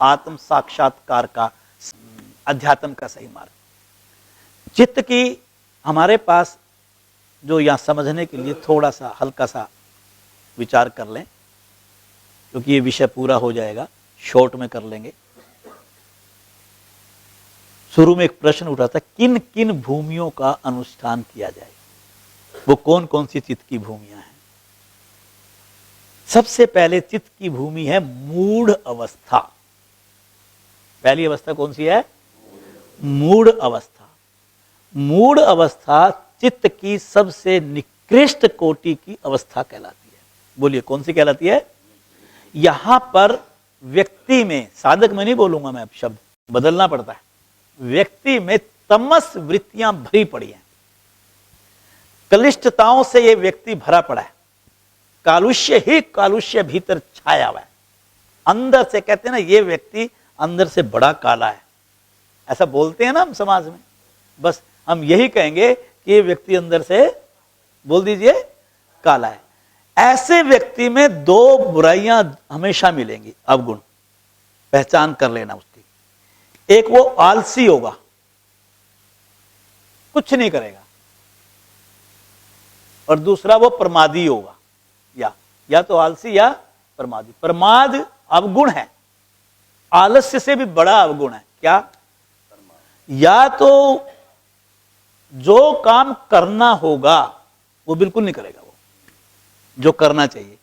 आत्म साक्षात्कार का, अध्यात्म का सही मार्ग। चित्त की हमारे पास जो यहां समझने के लिए थोड़ा सा हल्का सा विचार कर लें, क्योंकि ये विषय पूरा हो जाएगा, शॉर्ट में कर लेंगे। शुरू में एक प्रश्न उठा था, किन किन भूमियों का अनुष्ठान किया जाए, वो कौन कौन सी चित्त की भूमियां हैं। सबसे पहले चित्त की भूमि है मूढ़ अवस्था। पहली अवस्था कौन सी है? मूढ़ अवस्था। मूढ़ अवस्था चित्त की सबसे निकृष्ट कोटि की अवस्था कहलाती है। बोलिए कौन सी कहलाती है? यहां पर व्यक्ति में, साधक में नहीं बोलूंगा मैं, अब शब्द बदलना पड़ता है, व्यक्ति में तमस वृत्तियां भरी पड़ी हैं, कलिष्टताओं से यह व्यक्ति भरा पड़ा है, कालुष्य ही कालुष्य भीतर छाया हुआ है। अंदर से कहते हैं ना, ये व्यक्ति अंदर से बड़ा काला है, ऐसा बोलते हैं ना हम समाज में। बस हम यही कहेंगे कि ये व्यक्ति अंदर से, बोल दीजिए, काला है। ऐसे व्यक्ति में दो बुराइयां हमेशा मिलेंगी, अवगुण, पहचान कर लेना उसकी। एक वो आलसी होगा, कुछ नहीं करेगा, और दूसरा वो प्रमादी होगा, या तो आलसी या प्रमादी। प्रमाद अवगुण है, आलस्य से भी बड़ा अवगुण है। क्या? या तो जो काम करना होगा वो बिल्कुल नहीं करेगा, वो जो करना चाहिए,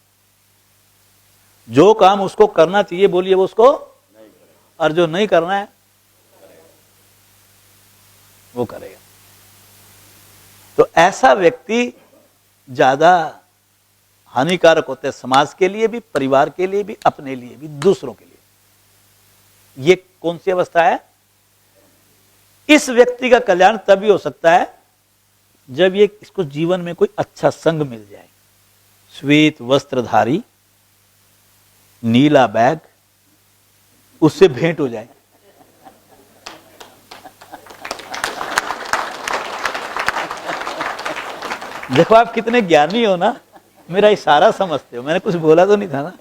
जो काम उसको करना चाहिए, बोलिए, वो उसको नहीं करेगा, और जो नहीं करना है वो करेगा। तो ऐसा व्यक्ति ज्यादा हानिकारक होता है, समाज के लिए भी, परिवार के लिए भी, अपने लिए भी, दूसरों के लिए। ये कौन सी अवस्था है? इस व्यक्ति का कल्याण तभी हो सकता है जब ये, इसको जीवन में कोई अच्छा संग मिल जाए, श्वेत वस्त्रधारी, नीला बैग, उससे भेंट हो जाए। देखो आप कितने ज्ञानी हो ना, मेरा इशारा समझते हो, मैंने कुछ बोला तो नहीं था ना,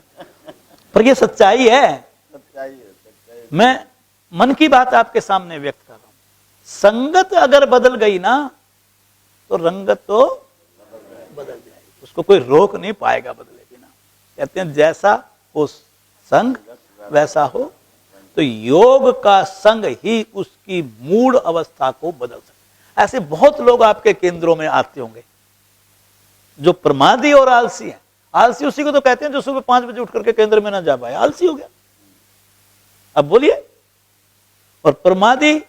पर ये सच्चाई है। मैं मन की बात आपके सामने व्यक्त कर रहा हूं। संगत अगर बदल गई ना, तो रंगत तो बदल जाएगी, उसको कोई रोक नहीं पाएगा बदलेगी ना। कहते हैं जैसा हो संग वैसा हो, तो योग का संग ही उसकी मूढ़ अवस्था को बदल सकता है। ऐसे बहुत लोग आपके केंद्रों में आते होंगे जो प्रमादी और आलसी हैं। आलसी उसी को तो कहते हैं जो सुबह 5 बजे उठ करके केंद्र में ना जा पाए, आलसी हो गया। अब बोलिए। और प्रमादी,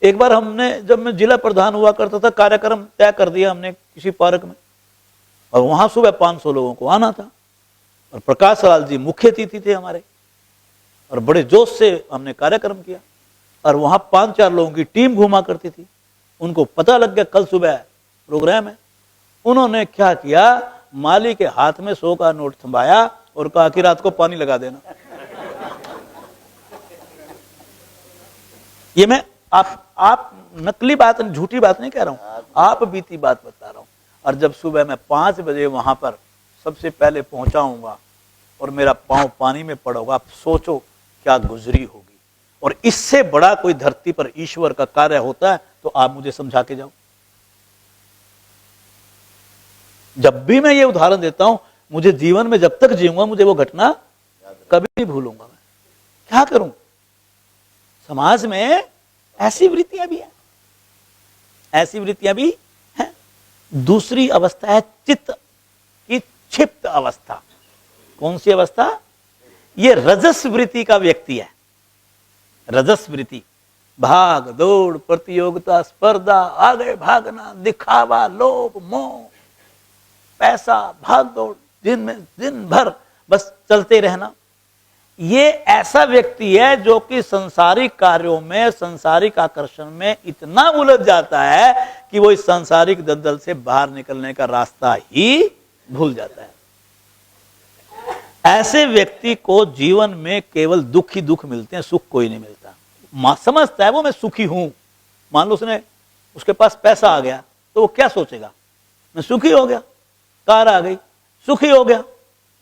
एक बार हमने, जब मैं जिला प्रधान हुआ करता था, कार्यक्रम तय कर दिया हमने किसी पार्क में, और वहां सुबह 500 लोगों को आना था, और प्रकाश लाल जी मुख्य अतिथि थे हमारे, और बड़े जोश से हमने कार्यक्रम किया। और वहां 5-4 लोगों की टीम घूमा करती थी, उनको पता लग गया कल सुबह प्रोग्राम है। उन्होंने क्या किया, माली के हाथ में 100 का नोट थमाया और कहा कि रात को पानी लगा देना। ये मैं आप नकली बात, झूठी बात नहीं कह रहा हूं, आप बीती बात बता रहा हूं। और जब सुबह मैं 5 बजे वहां पर सबसे पहले पहुंचाऊंगा और मेरा पांव पानी में पड़ा होगा, आप सोचो क्या गुजरी होगी। और इससे बड़ा कोई धरती पर ईश्वर का कार्य होता है तो आप मुझे समझा के जाओ। जब भी मैं ये उदाहरण देता हूं, मुझे जीवन में जब तक जीऊंगा मुझे वो घटना कभी नहीं भूलूंगा। मैं क्या करूं? समाज में ऐसी वृत्तियां भी हैं, ऐसी वृत्तियां भी हैं। दूसरी अवस्था है चित्त की क्षिप्त अवस्था। कौन सी अवस्था? ये रजस वृत्ति का व्यक्ति है। रजस वृत्ति, भाग दौड़, प्रतियोगिता, स्पर्धा, आगे भागना, दिखावा, लोभ, मोह, पैसा, भाग दौड़, दिन भर बस चलते रहना। ये ऐसा व्यक्ति है जो कि संसारिक कार्यों में, संसारिक आकर्षण में इतना उलझ जाता है कि वो इस सांसारिक दलदल से बाहर निकलने का रास्ता ही भूल जाता है। ऐसे व्यक्ति को जीवन में केवल दुख ही दुख मिलते हैं, सुख कोई नहीं मिलता। समझता है वो मैं सुखी हूं। मान लो उसके पास पैसा आ गया तो वो क्या सोचेगा, मैं सुखी हो गया, कार आ गई, सुखी हो गया,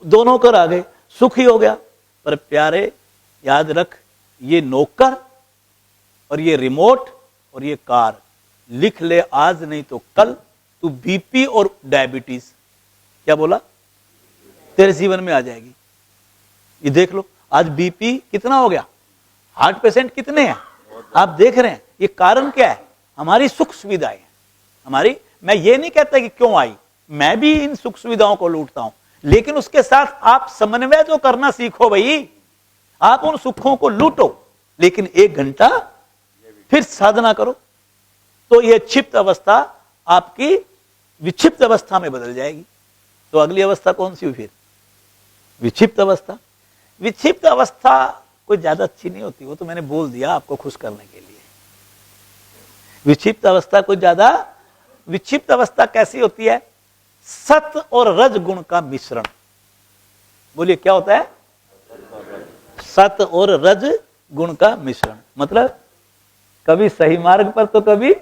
दोनों कर आ गए, सुखी हो गया। पर प्यारे याद रख, ये नौकर और ये रिमोट और ये कार, लिख ले आज नहीं तो कल तू बीपी और डायबिटीज, क्या बोला, तेरे जीवन में आ जाएगी। ये देख लो आज बीपी कितना हो गया, हार्ट पेशेंट कितने हैं आप देख रहे हैं। ये कारण क्या है, हमारी सुख सुविधाएं हमारी। मैं ये नहीं कहता कि क्यों आई, मैं भी इन सुख सुविधाओं को लूटता हूं, लेकिन उसके साथ आप समन्वय तो करना सीखो भाई। आप उन सुखों को लूटो लेकिन 1 घंटा फिर साधना करो, तो यह क्षिप्त अवस्था आपकी विक्षिप्त अवस्था में बदल जाएगी। तो अगली अवस्था कौन सी हुई फिर, विक्षिप्त अवस्था। विक्षिप्त अवस्था कोई ज्यादा अच्छी नहीं होती, वो तो मैंने बोल दिया आपको खुश करने के लिए। विक्षिप्त अवस्था कोई ज्यादा, विक्षिप्त अवस्था कैसी होती है, सत और रज गुण का मिश्रण। बोलिए क्या होता है, सत और रज गुण का मिश्रण। मतलब कभी सही मार्ग पर तो कभी।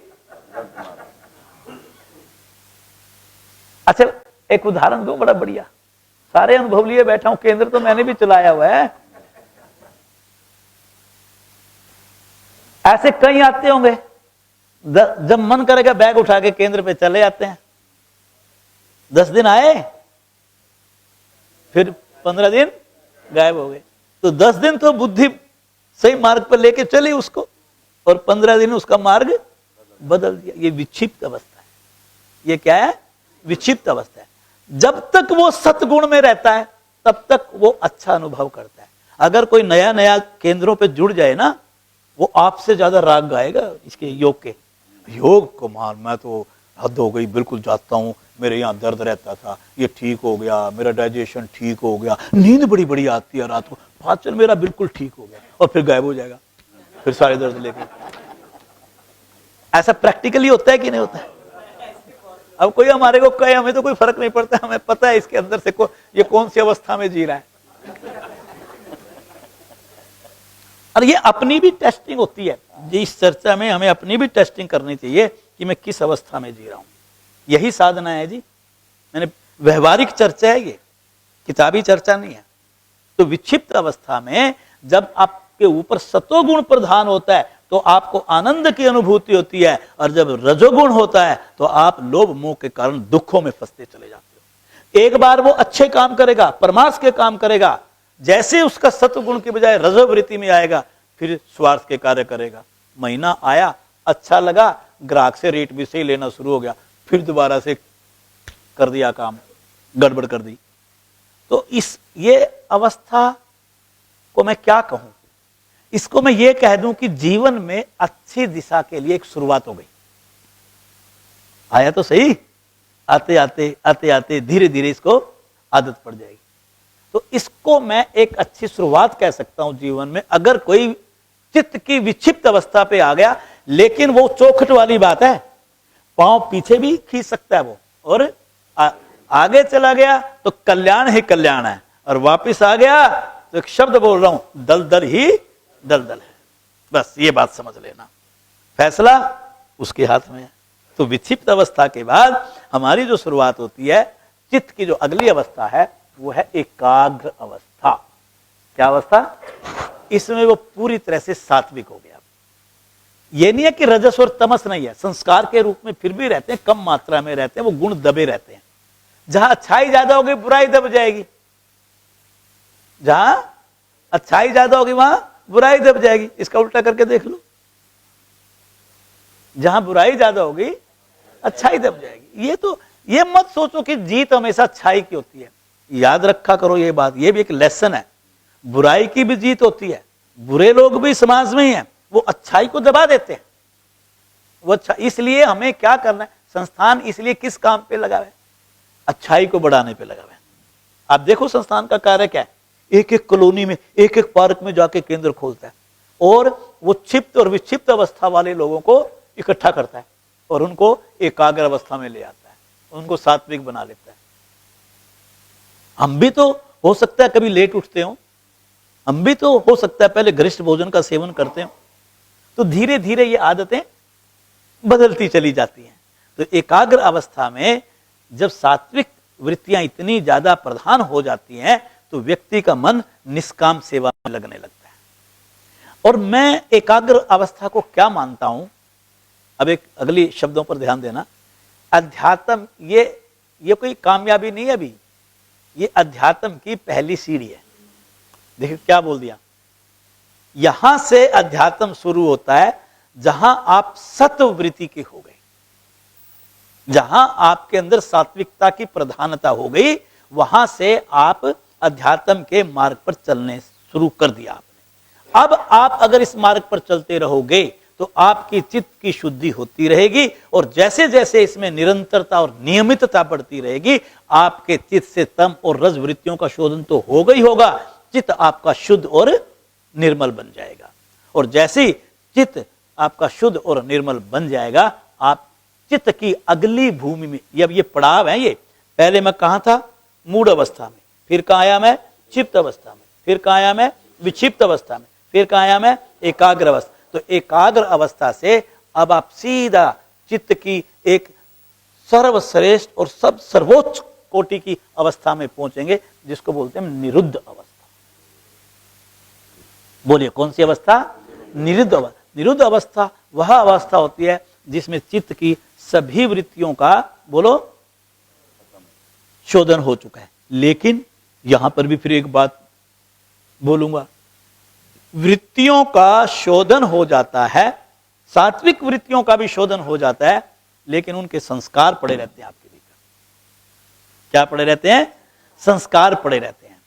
अच्छा एक उदाहरण दो बड़ा बढ़िया, सारे अनुभव लिए बैठा हूं, केंद्र तो मैंने भी चलाया हुआ है। ऐसे कई आते होंगे, जब मन करेगा बैग उठा के केंद्र पे चले जाते हैं। 10 दिन आए फिर 15 दिन गायब हो गए। तो 10 दिन तो बुद्धि सही मार्ग पर लेके चली उसको, और 15 दिन उसका मार्ग बदल दिया। ये विक्षिप्त अवस्था है। ये क्या है, विक्षिप्त अवस्था है। जब तक वो सतगुण में रहता है तब तक वो अच्छा अनुभव करता है। अगर कोई नया नया केंद्रों पे जुड़ जाए ना, वो आपसे ज्यादा राग गाएगा इसके योग के। योग कुमार मैं तो हद हो गई, बिल्कुल जाता हूं, मेरे यहाँ दर्द रहता था, ये ठीक हो गया, मेरा डाइजेशन ठीक हो गया, नींद बड़ी बड़ी आती है रात को, पाचन मेरा बिल्कुल ठीक हो गया, और फिर गायब हो जाएगा, फिर सारे दर्द लेके। ऐसा प्रैक्टिकली होता है कि नहीं होता है? अब कोई हमारे को कहे, हमें तो कोई फर्क नहीं पड़ता, हमें पता है इसके अंदर से ये कौन सी अवस्था में जी रहा है। और ये अपनी भी टेस्टिंग होती है। इस चर्चा में हमें अपनी भी टेस्टिंग करनी चाहिए कि मैं किस अवस्था में जी रहा हूं। यही साधना है जी। मैंने व्यवहारिक चर्चा है, ये किताबी चर्चा नहीं है। तो विक्षिप्त अवस्था में जब आपके ऊपर सतोगुण प्रधान होता है तो आपको आनंद की अनुभूति होती है, और जब रजोगुण होता है तो आप लोभ मोह के कारण दुखों में फंसते चले जाते हो। एक बार वो अच्छे काम करेगा, परमार्थ के काम करेगा, जैसे उसका सत्वगुण की बजाय रजोवृत्ति में आएगा, फिर स्वार्थ के कार्य करेगा। महीना आया, अच्छा लगा, ग्राहक से रेट भी सही लेना शुरू हो गया, फिर दोबारा से कर दिया काम, गड़बड़ कर दी। तो ये अवस्था को मैं क्या कहूं, इसको मैं ये कह दूं कि जीवन में अच्छी दिशा के लिए एक शुरुआत हो गई। आया तो सही, आते आते धीरे धीरे इसको आदत पड़ जाएगी। तो इसको मैं एक अच्छी शुरुआत कह सकता हूं जीवन में। अगर कोई चित्त की विक्षिप्त अवस्था पे आ गया, लेकिन वो चौखट वाली बात है, पांव पीछे भी खींच सकता है वो, और आगे चला गया तो कल्याण ही कल्याण है, और वापिस आ गया तो एक शब्द बोल रहा हूं, दलदल ही दलदल है। बस ये बात समझ लेना, फैसला उसके हाथ में है। तो विक्षिप्त अवस्था के बाद हमारी जो शुरुआत होती है, चित्त की जो अगली अवस्था है वो है एकाग्र अवस्था। क्या अवस्था? इसमें वो पूरी तरह से सात्विक हो गया। ये नहीं है कि रजस और तमस नहीं है, संस्कार के रूप में फिर भी रहते हैं, कम मात्रा में रहते हैं, वो गुण दबे रहते हैं। जहां अच्छाई ज्यादा होगी बुराई दब जाएगी, जहां अच्छाई ज्यादा होगी वहां बुराई दब जाएगी। इसका उल्टा करके देख लो, जहां बुराई ज्यादा होगी अच्छाई दब जाएगी। ये मत सोचो कि जीत हमेशा अच्छाई की होती है। याद रखा करो ये बात, ये भी एक लेसन है। बुराई की भी जीत होती है, बुरे लोग भी समाज में ही हैं, वो अच्छाई को दबा देते हैं। वो अच्छा, इसलिए हमें क्या करना है, संस्थान इसलिए किस काम पे लगा है? अच्छाई को बढ़ाने पे लगा है। आप देखो संस्थान का कार्य क्या है, एक एक कॉलोनी में, एक एक पार्क में जाके केंद्र खोलता है, और वो क्षिप्त और विक्षिप्त अवस्था वाले लोगों को इकट्ठा करता है, और उनको एकाग्र अवस्था में ले आता है, उनको सात्विक बना लेता है। हम भी तो हो सकता है कभी लेट उठते हो, हम भी तो हो सकता है पहले गरिष्ठ भोजन का सेवन करते हो, तो धीरे धीरे ये आदतें बदलती चली जाती हैं। तो एकाग्र अवस्था में जब सात्विक वृत्तियां इतनी ज्यादा प्रधान हो जाती हैं तो व्यक्ति का मन निष्काम सेवा में लगने लगता है। और मैं एकाग्र अवस्था को क्या मानता हूं, अब एक अगली शब्दों पर ध्यान देना। अध्यात्म ये कोई कामयाबी नहीं है, अभी ये अध्यात्म की पहली सीढ़ी है। देखिए क्या बोल दिया, यहां से अध्यात्म शुरू होता है जहां आप सत्ववृत्ति के हो गए, जहां आपके अंदर सात्विकता की प्रधानता हो गई, वहां से आप अध्यात्म के मार्ग पर चलने शुरू कर दिया आपने। अब आप अगर इस मार्ग पर चलते रहोगे तो आपकी चित्त की शुद्धि होती रहेगी, और जैसे जैसे इसमें निरंतरता और नियमितता बढ़ती रहेगी, आपके चित्त से तम और रज वृत्तियों का शोधन तो होगा ही होगा, चित्त आपका शुद्ध और निर्मल बन जाएगा। और जैसे चित्त आपका शुद्ध और निर्मल बन जाएगा, आप चित्त की अगली भूमि में, अब ये पड़ाव है, ये पहले मैं कहां था, मूढ़ अवस्था में, फिर कहां आया मैं क्षिप्त अवस्था में, फिर कहां आया मैं विक्षिप्त अवस्था में, फिर कहां आया मैं एकाग्र अवस्था। तो एकाग्र अवस्था से अब आप सीधा चित्त की एक सर्वश्रेष्ठ और सब सर्वोच्च कोटि की अवस्था में पहुंचेंगे, जिसको बोलते हैं निरुद्ध अवस्था। बोलिए कौन सी अवस्था, निरुद्ध अवस्था। निरुद्ध अवस्था वह अवस्था होती है जिसमें चित्त की सभी वृत्तियों का, बोलो, शोधन हो चुका है। लेकिन यहां पर भी फिर एक बात बोलूंगा, वृत्तियों का शोधन हो जाता है, सात्विक वृत्तियों का भी शोधन हो जाता है, लेकिन उनके संस्कार पड़े रहते हैं आपके भीतर। क्या पड़े रहते हैं, संस्कार पड़े रहते हैं।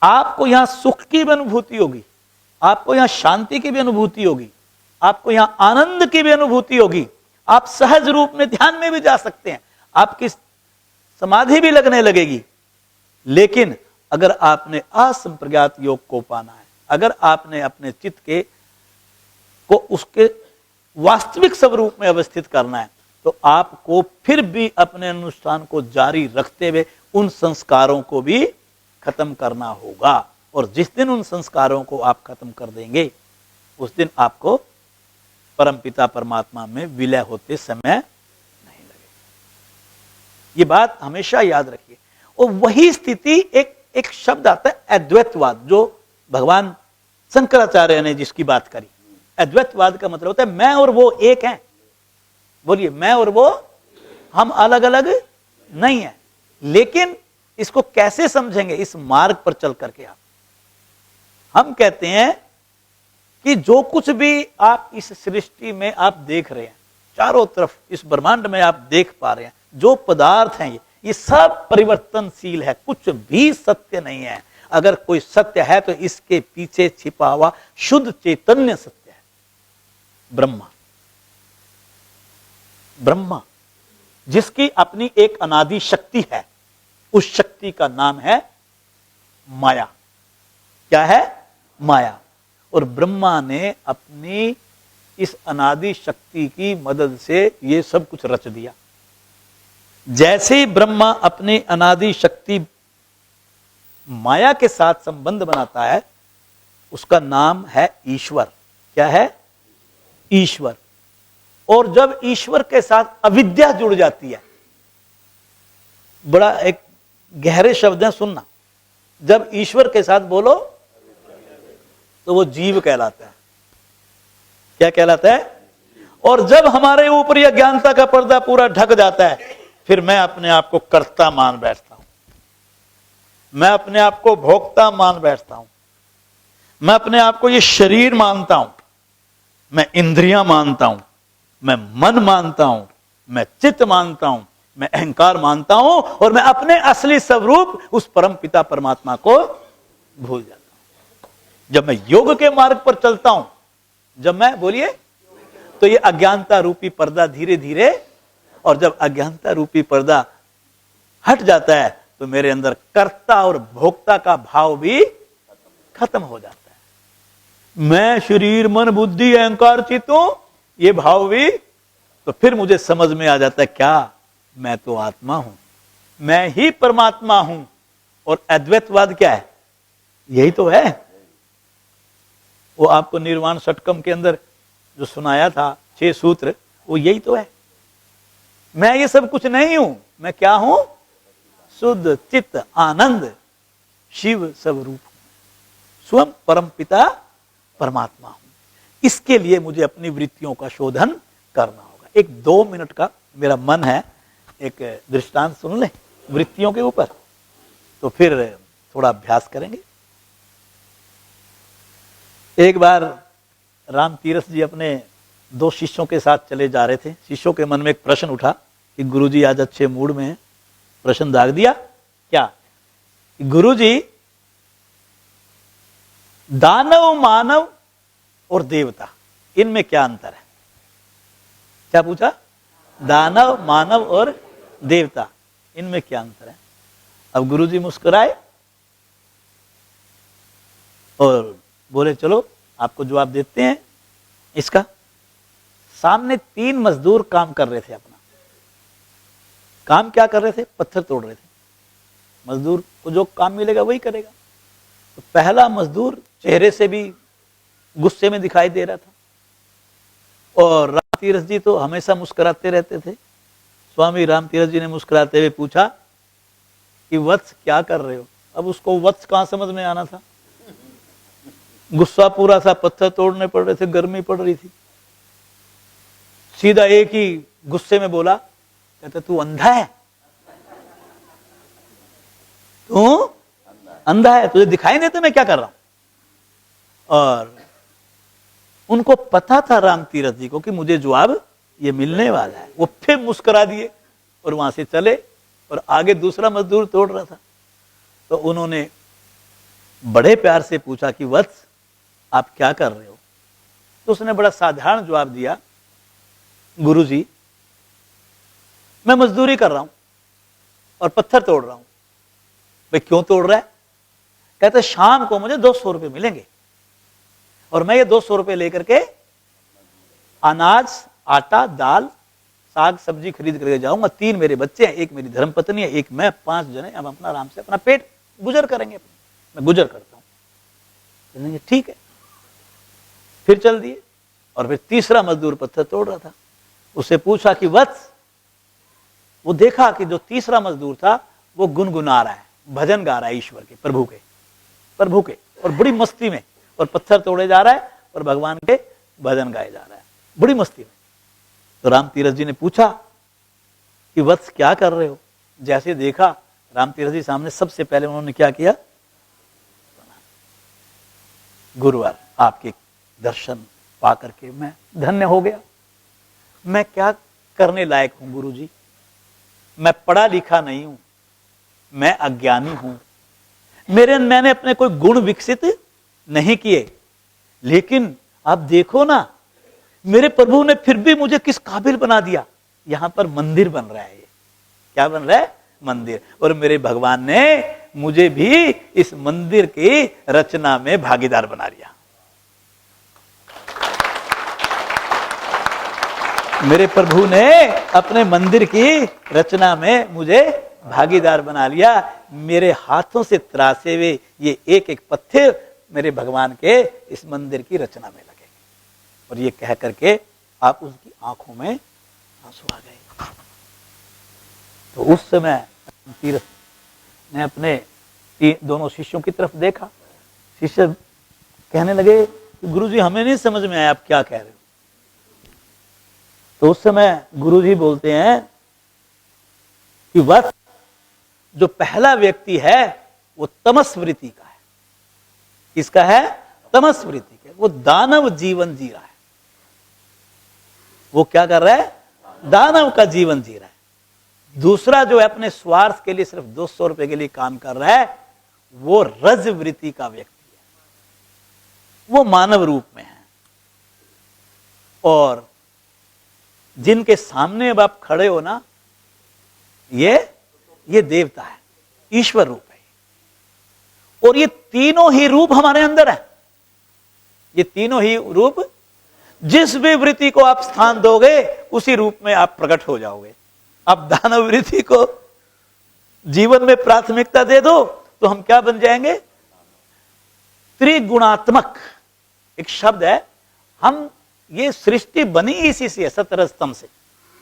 आपको यहां सुख की भी अनुभूति होगी, आपको यहां शांति की भी अनुभूति होगी, आपको यहां आनंद की भी अनुभूति होगी, आप सहज रूप में ध्यान में भी जा सकते हैं, आपकी समाधि भी लगने लगेगी। लेकिन अगर आपने असंप्रज्ञात योग को पाना है, अगर आपने अपने चित्त के को उसके वास्तविक स्वरूप में अवस्थित करना है, तो आपको फिर भी अपने अनुष्ठान को जारी रखते हुए उन संस्कारों को भी खत्म करना होगा। और जिस दिन उन संस्कारों को आप खत्म कर देंगे, उस दिन आपको परमपिता परमात्मा में विलय होते समय नहीं लगेगा। ये बात हमेशा याद रखिए। और वही स्थिति एक शब्द आता है अद्वैतवाद, जो भगवान शंकराचार्य ने जिसकी बात करी। अद्वैतवाद का मतलब होता है मैं और वो एक हैं। बोलिए, मैं और वो हम अलग अलग नहीं है। लेकिन इसको कैसे समझेंगे, इस मार्ग पर चल करके। आप हम कहते हैं कि जो कुछ भी आप इस सृष्टि में आप देख रहे हैं, चारों तरफ इस ब्रह्मांड में आप देख पा रहे हैं, जो पदार्थ हैं ये सब परिवर्तनशील है, कुछ भी सत्य नहीं है। अगर कोई सत्य है तो इसके पीछे छिपा हुआ शुद्ध चैतन्य सत्य है, ब्रह्मा। ब्रह्मा जिसकी अपनी एक अनादि शक्ति है, उस शक्ति का नाम है माया। क्या है, माया। और ब्रह्मा ने अपनी इस अनादि शक्ति की मदद से ये सब कुछ रच दिया। जैसे ही ब्रह्मा अपनी अनादि शक्ति माया के साथ संबंध बनाता है, उसका नाम है ईश्वर। क्या है, ईश्वर। और जब ईश्वर के साथ अविद्या जुड़ जाती है, बड़ा एक गहरे शब्द है, सुनना। जब ईश्वर के साथ बोलो तो वो जीव कहलाता है। क्या कहलाता है? और जब हमारे ऊपर यह ज्ञानता का पर्दा पूरा ढक जाता है, फिर मैं अपने आप को कर्ता मान बैठता हूं, मैं अपने आप को भोक्ता मान बैठता हूं, मैं अपने आप को ये शरीर मानता हूं, मैं इंद्रियां मानता हूं, मैं मन मानता हूं, मैं चित्त मानता हूं, मैं अहंकार मानता हूं, और मैं अपने असली स्वरूप उस परम पिता परमात्मा को भूल जाता हूं। जब मैं योग के मार्ग पर चलता हूं, जब मैं, बोलिए, तो ये अज्ञानता रूपी पर्दा धीरे धीरे, और जब अज्ञानता रूपी पर्दा हट जाता है तो मेरे अंदर कर्ता और भोक्ता का भाव भी खत्म हो जाता है। मैं शरीर मन बुद्धि अहंकार चित्त हूं, ये भाव भी, तो फिर मुझे समझ में आ जाता है, क्या मैं तो आत्मा हूं, मैं ही परमात्मा हूं। और अद्वैतवाद क्या है? यही तो है। वो आपको निर्वाण षटकम के अंदर जो सुनाया था 6 सूत्र, वो यही तो है। मैं ये सब कुछ नहीं हूं, मैं क्या हूं? शुद्ध चित्त आनंद शिव स्वरूप, स्वयं परम पिता परमात्मा हूं। इसके लिए मुझे अपनी वृत्तियों का शोधन करना होगा। एक 2 मिनट का मेरा मन है, एक दृष्टांत सुन ले वृत्तियों के ऊपर, तो फिर थोड़ा अभ्यास करेंगे। एक बार राम तीरथ जी अपने 2 शिष्यों के साथ चले जा रहे थे। शिष्यों के मन में एक प्रश्न उठा कि गुरुजी आज अच्छे मूड में हैं। प्रश्न दाग दिया क्या? गुरुजी, दानव, मानव और देवता, इनमें क्या अंतर है? क्या पूछा? दानव, मानव और देवता, इनमें क्या अंतर है? अब गुरुजी मुस्कुराए और बोले चलो आपको जवाब देते हैं इसका। सामने 3 मजदूर काम कर रहे थे। अपना काम क्या कर रहे थे? पत्थर तोड़ रहे थे। मजदूर को जो काम मिलेगा वही करेगा। तो पहला मजदूर चेहरे से भी गुस्से में दिखाई दे रहा था और राम तीरथ जी तो हमेशा मुस्कुराते रहते थे। स्वामी राम तीरथ जी ने मुस्कुराते हुए पूछा कि वत्स क्या कर रहे हो? अब उसको वत्स कहां समझ में आना था, गुस्सा पूरा था, पत्थर तोड़ने पड़ रहे थे, गर्मी पड़ रही थी। सीधा एक ही गुस्से में बोला, कहते तू अंधा है, तू अंधा है, तुझे दिखाई नहीं देता मैं क्या कर रहा हूं? और उनको पता था राम तीरथ जी को कि मुझे जवाब ये मिलने वाला है। वो फिर मुस्कुरा दिए और वहां से चले और आगे दूसरा मजदूर तोड़ रहा था। तो उन्होंने बड़े प्यार से पूछा कि वत्स आप क्या कर रहे हो? तो उसने बड़ा साधारण जवाब दिया, गुरुजी मैं मजदूरी कर रहा हूं और पत्थर तोड़ रहा हूं। भाई क्यों तोड़ रहा है? कहते शाम को मुझे 200 रुपए मिलेंगे और मैं ये 200 रुपए लेकर के अनाज, आटा, दाल, साग सब्जी खरीद करके जाऊंगा। 3 मेरे बच्चे हैं, एक मेरी धर्मपत्नी है, एक मैं, 5 जने हम अपना आराम से अपना पेट गुजर करेंगे। मैं गुजर करता हूं। ठीक है। फिर चल दिए और फिर तीसरा मजदूर पत्थर तोड़ रहा था। उससे पूछा कि वत्स, वो देखा कि जो तीसरा मजदूर था वो गुनगुना रहा है, भजन गा रहा है ईश्वर के, प्रभु के और बड़ी मस्ती में, और पत्थर तोड़े जा रहा है और भगवान के भजन गाए जा रहा है बड़ी मस्ती में। तो राम तीरथ जी ने पूछा कि वत्स क्या कर रहे हो? जैसे देखा राम तीरथ जी सामने, सबसे पहले उन्होंने क्या किया? गुरुवार आपके दर्शन पा करके मैं धन्य हो गया। मैं क्या करने लायक हूं गुरुजी? मैं पढ़ा लिखा नहीं हूं, मैं अज्ञानी हूं, मैंने अपने कोई गुण विकसित नहीं किए, लेकिन आप देखो ना मेरे प्रभु ने फिर भी मुझे किस काबिल बना दिया। यहां पर मंदिर बन रहा है। ये क्या बन रहा है? मंदिर। और मेरे भगवान ने मुझे भी इस मंदिर की रचना में भागीदार बना लिया। मेरे प्रभु ने अपने मंदिर की रचना में मुझे भागीदार बना लिया। मेरे हाथों से त्रासे हुए ये एक एक पत्थर मेरे भगवान के इस मंदिर की रचना में लगेंगे। और ये कह करके आप उसकी आंखों में आंसू आ गए। तो उस समय तीरथ ने अपने दोनों शिष्यों की तरफ देखा। शिष्य कहने लगे कि गुरुजी हमें नहीं समझ में आया आप क्या कह रहे हो। तो उस समय गुरुजी बोलते हैं कि वत्स, जो पहला व्यक्ति है वो तमस वृत्ति का है। किसका है? तमस वृत्ति का। वो दानव जीवन जी रहा है। वो क्या कर रहा है? दानव का जीवन जी रहा है। दूसरा जो है अपने स्वार्थ के लिए सिर्फ 200 रुपए के लिए काम कर रहा है, वो रज वृत्ति का व्यक्ति है। वो मानव रूप में है। और जिनके सामने अब आप खड़े हो ना, ये देवता है, ईश्वर रूप है। और ये तीनों ही रूप हमारे अंदर है। ये तीनों ही रूप, जिस भी वृत्ति को आप स्थान दोगे उसी रूप में आप प्रकट हो जाओगे। आप दानव वृत्ति को जीवन में प्राथमिकता दे दो तो हम क्या बन जाएंगे? त्रिगुणात्मक एक शब्द है। हम ये सृष्टि बनी इसी से, सतरजतम से।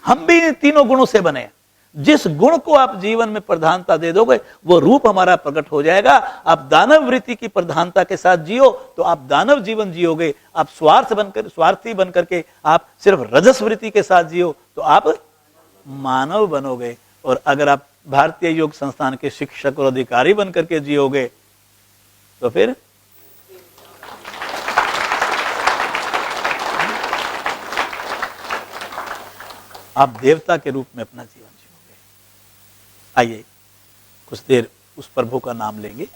हम भी इन तीनों गुणों से बने हैं। जिस गुण को आप जीवन में प्रधानता दे दोगे वो रूप हमारा प्रकट हो जाएगा। आप दानव वृत्ति की प्रधानता के साथ जियो तो आप दानव जीवन जियोगे। आप स्वार्थी बनकर के आप सिर्फ रजस वृत्ति के साथ जियो तो आप मानव बनोगे। और अगर आप भारतीय योग संस्थान के शिक्षक और अधिकारी बनकर के जियोगे तो फिर आप देवता के रूप में अपना जीवन जियोगे। आइए कुछ देर उस प्रभु का नाम लेंगे।